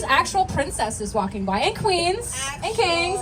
actual princesses walking by, and queens, and kings,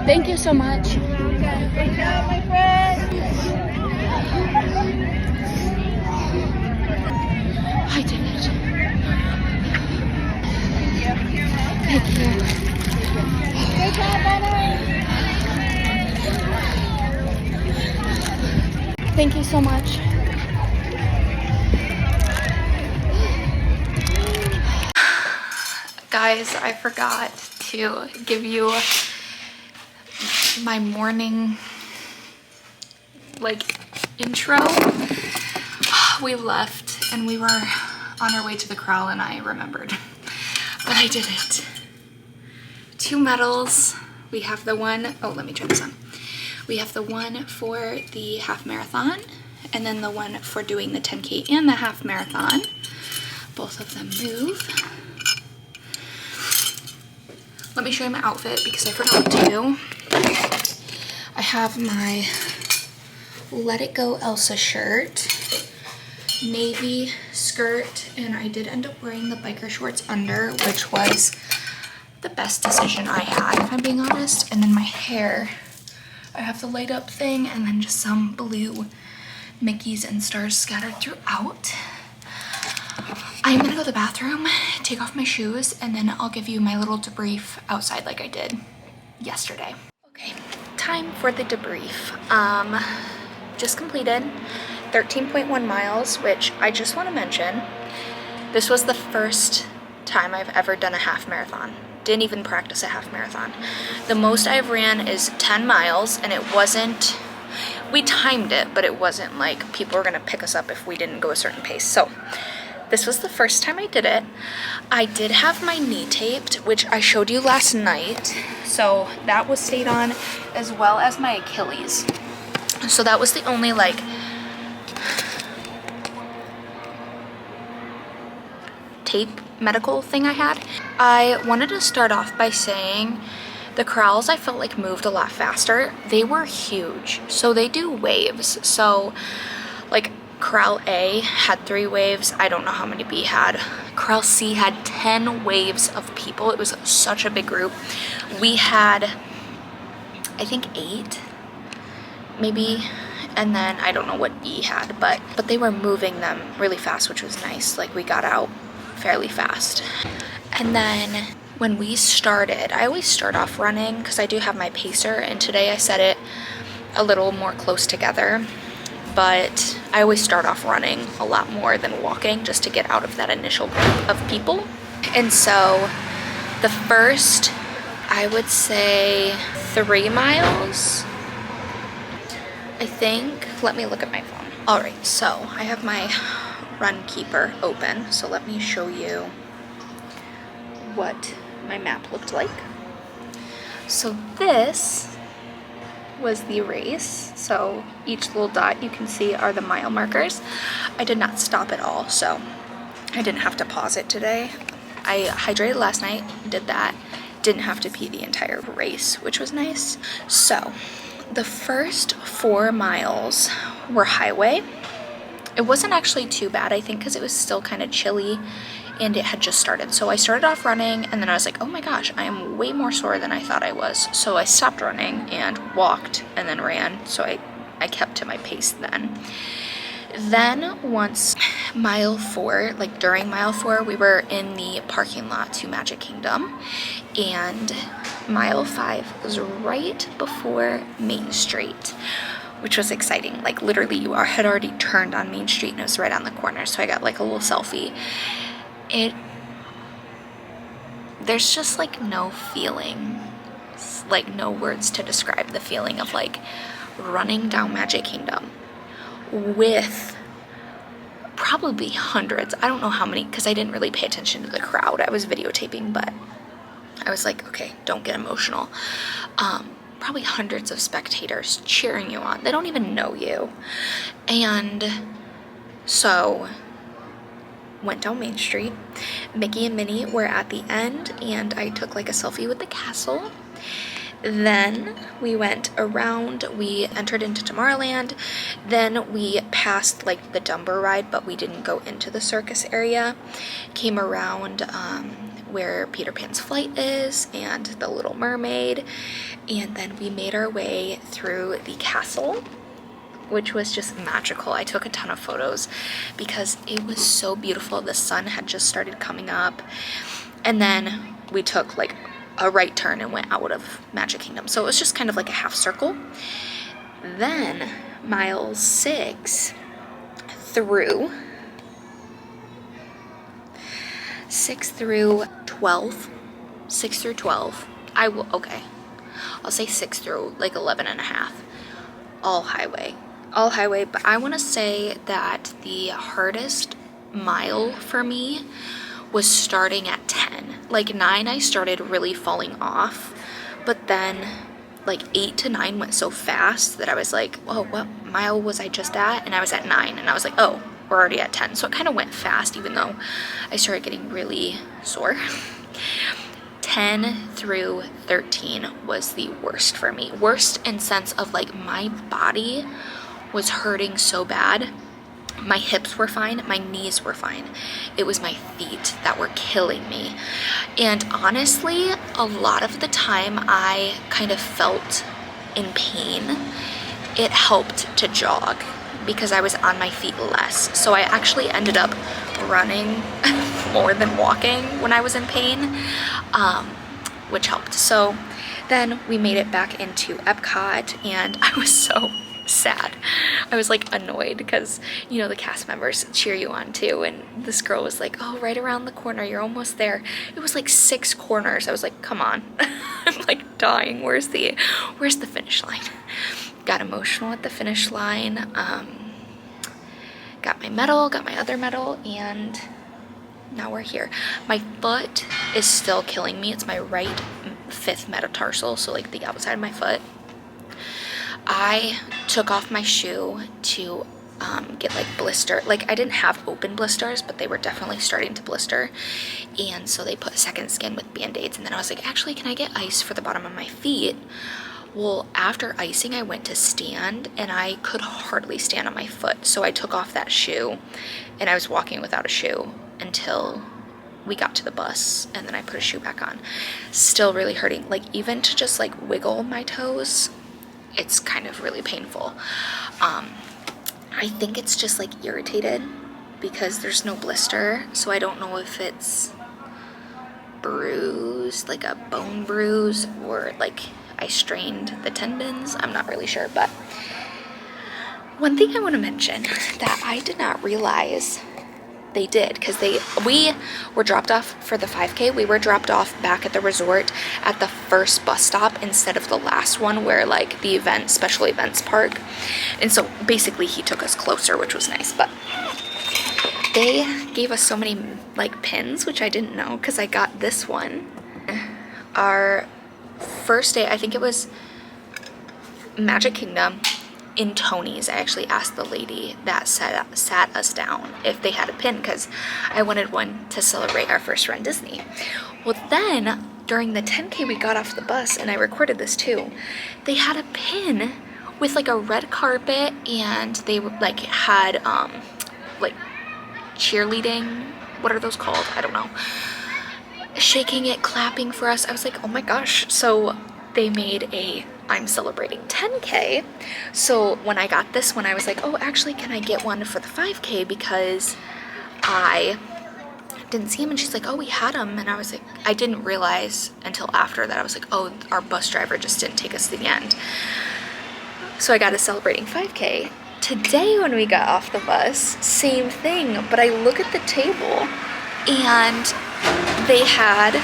Thank you so much. Good job, my friend. I did it. Thank you. Good job, Benny. Thank you so much. Guys, I forgot to give you my morning intro. We left and we were on our way to the corral and I remembered, but I did it. 2 medals. We have the one, oh, let me turn this on. We have the one for the half marathon and then the one for doing the 10K and the half marathon. Both of them move. Let me show you my outfit because I forgot to. I have my Let It Go Elsa shirt, navy skirt, and I did end up wearing the biker shorts under, which was the best decision I had, if I'm being honest. And then my hair, I have the light up thing and then just some blue Mickeys and stars scattered throughout. I'm gonna go to the bathroom, take off my shoes, and then I'll give you my little debrief outside like I did yesterday. Okay, time for the debrief. Just completed 13.1 miles, which I just want to mention, this was the first time I've ever done a half marathon. Didn't even practice a half marathon. The most I've ran is 10 miles, and it wasn't, we timed it, but it wasn't like people were gonna pick us up if we didn't go a certain pace. So this was the first time I did it. I did have my knee taped, which I showed you last night. So that was stayed on, as well as my Achilles. So that was the only like tape medical thing I had. I wanted to start off by saying the corrals I felt like moved a lot faster. They were huge. So they do waves. So like corral A had 3 waves. I don't know how many B had. Corral C had 10 waves of people. It was such a big group. We had, I think 8 maybe, and then I don't know what E had, but they were moving them really fast, which was nice. Like we got out fairly fast. And then when we started, I always start off running because I do have my pacer, and today I set it a little more close together, but I always start off running a lot more than walking just to get out of that initial group of people. And so the first, I would say 3 miles, I think. Let me look at my phone. All right, so I have my Run Keeper open, so let me show you what my map looked like. So this was the race. So each little dot you can see are the mile markers. I did not stop at all, so I didn't have to pause it today. I hydrated last night, did that. Didn't have to pee the entire race, which was nice. So the first 4 miles were highway. It wasn't actually too bad, I think, because it was still kind of chilly and it had just started. So I started off running, and then I was like, oh my gosh, I am way more sore than I thought I was. So I stopped running and walked and then ran. So I kept to my pace then. Then once mile 4, like during mile 4, we were in the parking lot to Magic Kingdom, and mile 5 was right before Main Street, which was exciting. Like literally you had already turned on Main Street and it was right on the corner. So I got like a little selfie. There's just like no feeling, like no words to describe the feeling of like running down Magic Kingdom with probably hundreds, I don't know how many, because I didn't really pay attention to the crowd. I was videotaping, but I was like, okay, don't get emotional. Probably hundreds of spectators cheering you on. They don't even know you. And so went down Main Street. Mickey and Minnie were at the end, and I took like a selfie with the castle. Then we went around, we entered into Tomorrowland, then we passed like the Dumbo ride, but we didn't go into the circus area, came around where Peter Pan's flight is and the Little Mermaid, and then we made our way through the castle, which was just magical. I took a ton of photos because it was so beautiful. The sun had just started coming up, and then we took like a right turn and went out of Magic Kingdom. So it was just kind of like a half circle. Then mile 6 through 12. I'll say 6 through like 11 and a half. All highway, but I want to say that the hardest mile for me was starting at 10. Like 9, I started really falling off, but then like 8 to 9 went so fast that I was like, oh, what mile was I just at? And I was at 9, and I was like, oh, we're already at 10. So it kind of went fast, even though I started getting really sore. 10 through 13 was the worst for me. Worst in sense of like my body was hurting so bad. My hips were fine, my knees were fine. It was my feet that were killing me. And honestly, a lot of the time I kind of felt in pain. It helped to jog because I was on my feet less. So I actually ended up running more than walking when I was in pain, which helped. So then we made it back into Epcot, and I was so sad. I was like annoyed because, you know, the cast members cheer you on too, and this girl was like, oh, right around the corner, you're almost there. It was like 6 corners. I was like, come on. I'm like dying. Where's the finish line? Got emotional at the finish line. Got my medal, got my other medal, and now we're here. My foot is still killing me. It's my right 5th metatarsal, so like the outside of my foot. I took off my shoe to get like blister. Like I didn't have open blisters, but they were definitely starting to blister. And so they put second skin with band-aids. And then I was like, actually, can I get ice for the bottom of my feet? Well, after icing, I went to stand and I could hardly stand on my foot. So I took off that shoe and I was walking without a shoe until we got to the bus, and then I put a shoe back on. Still really hurting. Like even to just like wiggle my toes, it's kind of really painful. I think it's just like irritated because there's no blister, so I don't know if it's bruised, like a bone bruise, or like I strained the tendons. I'm not really sure. But one thing I want to mention that I did not realize they did, because we were dropped off for the 5K. We were dropped off back at the resort at the first bus stop instead of the last one where like the special events park. And so basically he took us closer, which was nice. But they gave us so many like pins, which I didn't know, because I got this one. Our first day, I think it was Magic Kingdom. In Tony's, I actually asked the lady that sat us down if they had a pin, because I wanted one to celebrate our first runDisney. Well, then during the 10K, we got off the bus, and I recorded this too. They had a pin with like a red carpet, and they like had like cheerleading. What are those called? I don't know. Shaking it, clapping for us. I was like, oh my gosh. So they made a I'm celebrating 10K. So when I got this one, I was like, oh, actually, can I get one for the 5K? Because I didn't see him. And she's like, oh, we had him. And I was like, I didn't realize until after that. I was like, oh, our bus driver just didn't take us to the end. So I got a celebrating 5K. Today when we got off the bus, same thing. But I look at the table and they had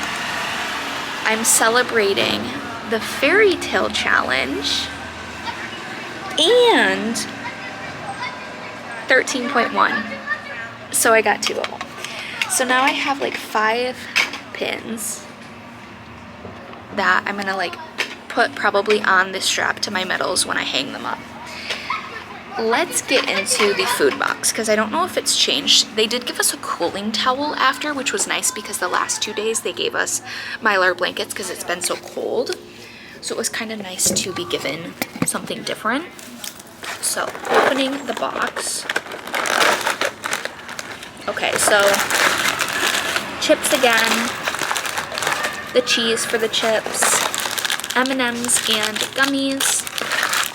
I'm celebrating the fairy tale challenge and 13.1. So I got 2 of them. So now I have like 5 pins that I'm gonna like put probably on the strap to my medals when I hang them up. Let's get into the food box, because I don't know if it's changed. They did give us a cooling towel after, which was nice because the last 2 days they gave us Mylar blankets because it's been so cold. So it was kind of nice to be given something different. So opening the box. Okay, so chips again, the cheese for the chips, M&Ms and gummies,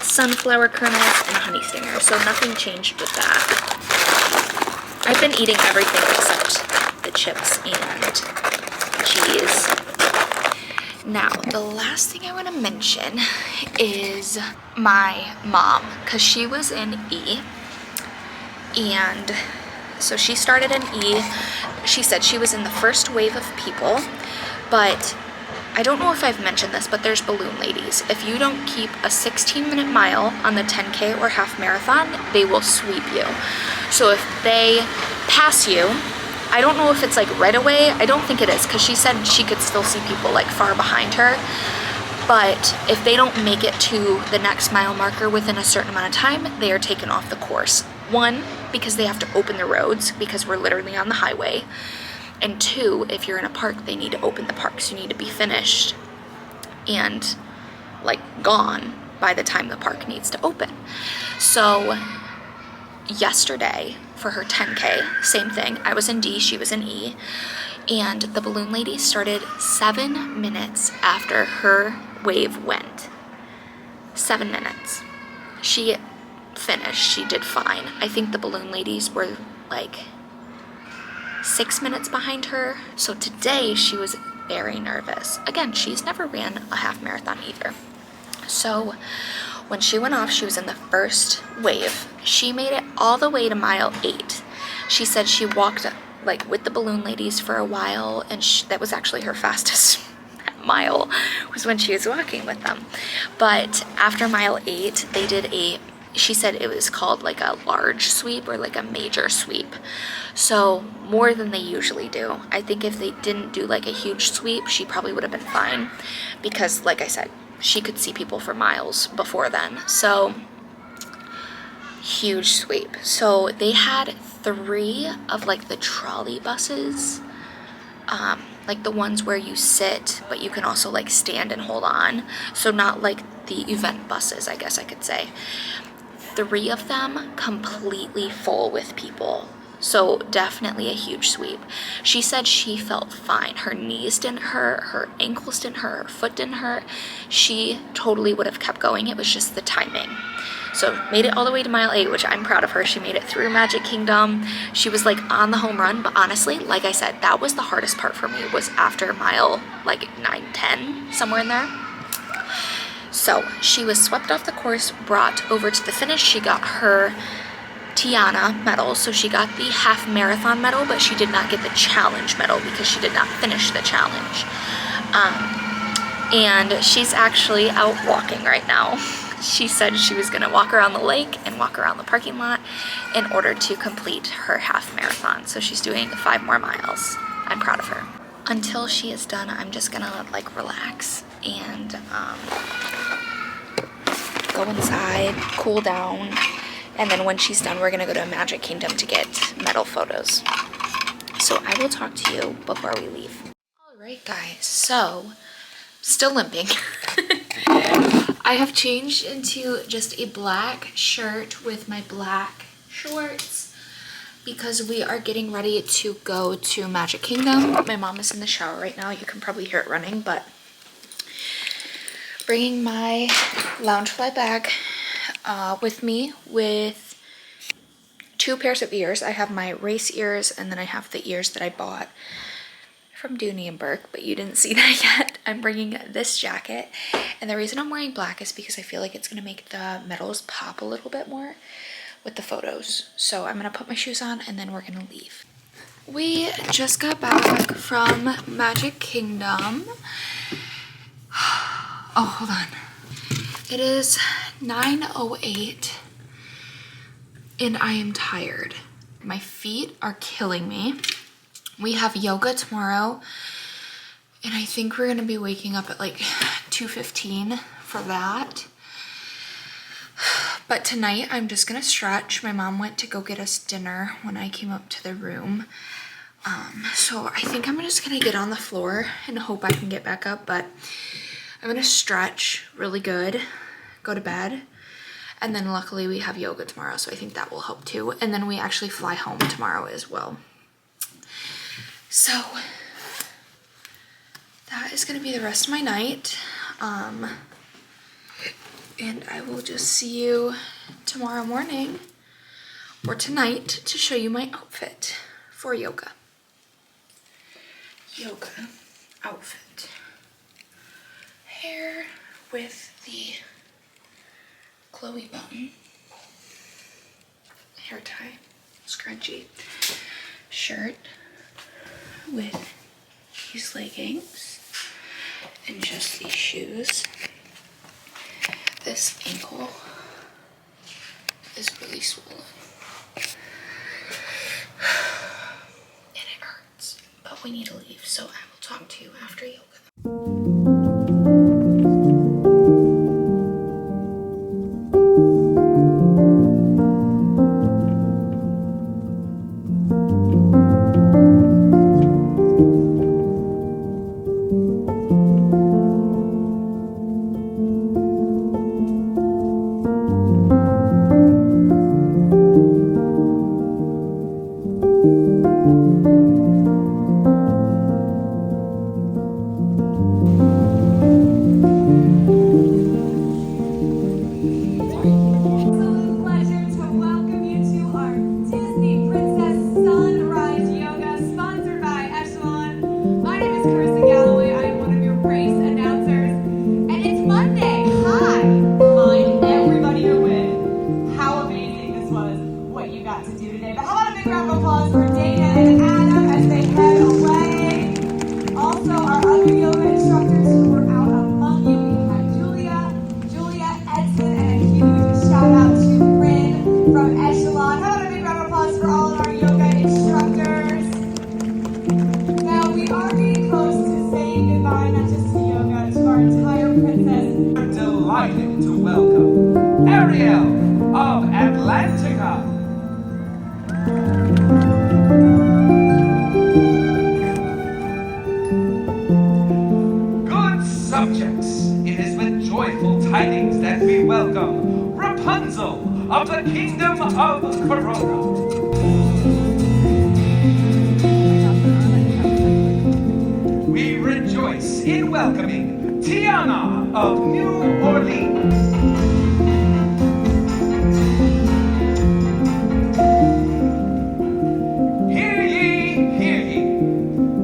sunflower kernels, and honey stinger. So nothing changed with that. I've been eating everything except the chips and cheese. Now, the last thing I want to mention is my mom, because she was in E, and so she started in E. She said she was in the first wave of people, but I don't know if I've mentioned this, but there's balloon ladies. If you don't keep a 16-minute mile on the 10K or half marathon, they will sweep you. So if they pass you, I don't know if it's like right away. I don't think it is, because she said she could still see people like far behind her. But if they don't make it to the next mile marker within a certain amount of time, they are taken off the course. 1, because they have to open the roads because we're literally on the highway. And 2, if you're in a park, they need to open the park. So you need to be finished and like gone by the time the park needs to open. So yesterday for her 10K, same thing. I was in D, she was in E, and the balloon lady started 7 minutes after her wave went. 7 minutes. She finished, she did fine. I think the balloon ladies were like 6 minutes behind her. So today she was very nervous. Again, she's never ran a half marathon either. So when she went off, she was in the first wave. She made it all the way to mile 8. She said she walked like with the balloon ladies for a while, and that was actually her fastest mile, was when she was walking with them. But after mile 8, they did she said it was called like a large sweep or like a major sweep. So more than they usually do. I think if they didn't do like a huge sweep, she probably would have been fine, because like I said, she could see people for miles before then. So huge sweep. So they had 3 of like the trolley buses, like the ones where you sit, but you can also like stand and hold on. So not like the event buses, I guess I could say. 3 of them completely full with people. So definitely a huge sweep. She said she felt fine. Her knees didn't hurt, her ankles didn't hurt, her foot didn't hurt. She totally would have kept going. It was just the timing. So made it all the way to mile 8, which I'm proud of her. She made it through Magic Kingdom. She was like on the home run, but honestly, like I said, that was the hardest part for me, was after mile like 9, 10, somewhere in there. So she was swept off the course, brought over to the finish. She got her Tiana medal, so she got the half marathon medal, but she did not get the challenge medal because she did not finish the challenge. And she's actually out walking right now. She said she was gonna walk around the lake and walk around the parking lot in order to complete her half marathon. So she's doing 5 more miles. I'm proud of her. Until she is done, I'm just gonna like relax and go inside, cool down, and then when she's done, we're gonna go to Magic Kingdom to get medal photos. So I will talk to you before we leave. All right, guys, so still limping. I have changed into just a black shirt with my black shorts because we are getting ready to go to Magic Kingdom. My mom is in the shower right now. You can probably hear it running, but bringing my Loungefly bag with me with 2 pairs of ears. I have my race ears, and then I have the ears that I bought from Dooney and Burke, but you didn't see that yet. I'm bringing this jacket, and the reason I'm wearing black is because I feel like it's gonna make the medals pop a little bit more with the photos. So I'm gonna put my shoes on and then we're gonna leave. We just got back from Magic Kingdom. Oh, hold on. It is 9:08 and I am tired. My feet are killing me. We have yoga tomorrow, and I think we're gonna be waking up at like 2:15 for that. But tonight I'm just gonna stretch. My mom went to go get us dinner when I came up to the room. So I think I'm just gonna get on the floor and hope I can get back up, but I'm gonna stretch really good, go to bed, and then luckily we have yoga tomorrow, so I think that will help too. And then we actually fly home tomorrow as well. So that is gonna be the rest of my night. And I will just see you tomorrow morning or tonight to show you my outfit for yoga. Yoga outfit. Hair with the Chloe button. Hair tie, scrunchie. Shirt with these leggings and just these shoes. This ankle is really swollen and it hurts, but we need to leave, so I will talk to you after yoga. Disney Yoga to our entire princess. We're delighted to welcome Ariel of Atlantica. Good subjects, it is with joyful tidings that we welcome Rapunzel of the Kingdom of Corona. We rejoice in welcoming Tiana of New Orleans. Hear ye, hear ye.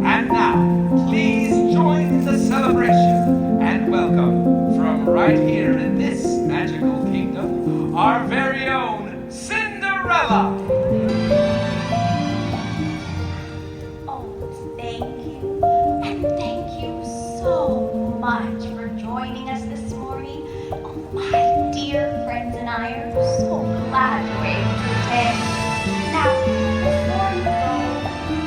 And now, please join the celebration and welcome from right here in this magical kingdom, our very own Cinderella. Oh, thank you. And thank you so much for joining us this morning. Oh, my dear friends and I are so glad you were able to attend. Now, before you go,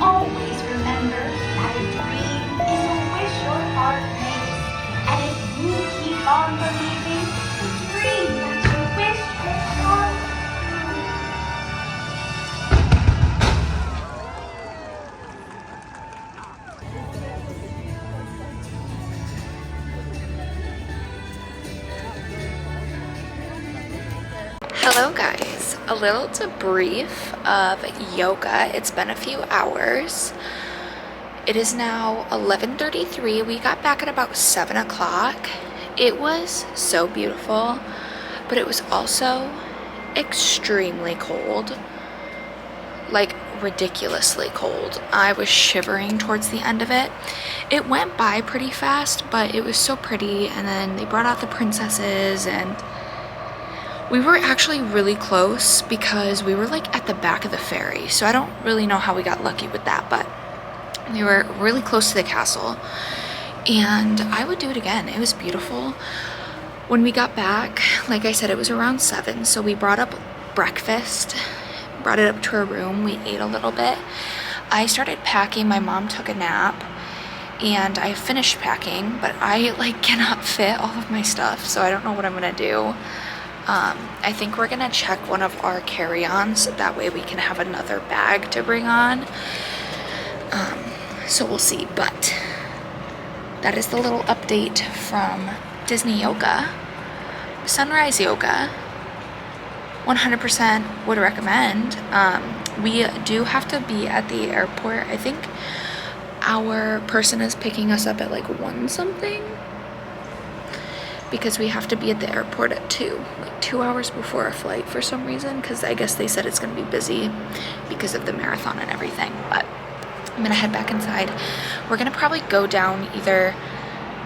always remember that a dream is a wish your heart makes. And if you keep on believing, the dream that you wish will come Hello guys, a little debrief of yoga. It's been a few hours. It is now 11:33. We got back at about 7 o'clock. It was so beautiful, but it was also extremely cold, like ridiculously cold. I was shivering towards the end of it. It went by pretty fast, but it was so pretty, and then they brought out the princesses, and we were actually really close because we were like at the back of the ferry. So I don't really know how we got lucky with that, but we were really close to the castle, and I would do it again. It was beautiful. When we got back, like I said, it was around 7, so we brought up breakfast, brought it up to our room. We ate a little bit. I started packing. My mom took a nap, and I finished packing, but I like cannot fit all of my stuff, so I don't know what I'm gonna do. I think we're gonna check one of our carry-ons, that way we can have another bag to bring on. So we'll see, but that is the little update from Disney Yoga. Sunrise Yoga, 100% would recommend. We do have to be at the airport. I think our person is picking us up at like 1 something, because we have to be at the airport at 2, like 2 hours before our flight for some reason, because I guess they said it's going to be busy because of the marathon and everything. But I'm gonna head back inside. We're gonna probably go down either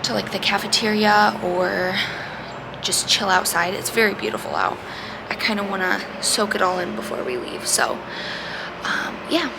to like the cafeteria or just chill outside. It's very beautiful out. I kind of want to soak it all in before we leave. So yeah,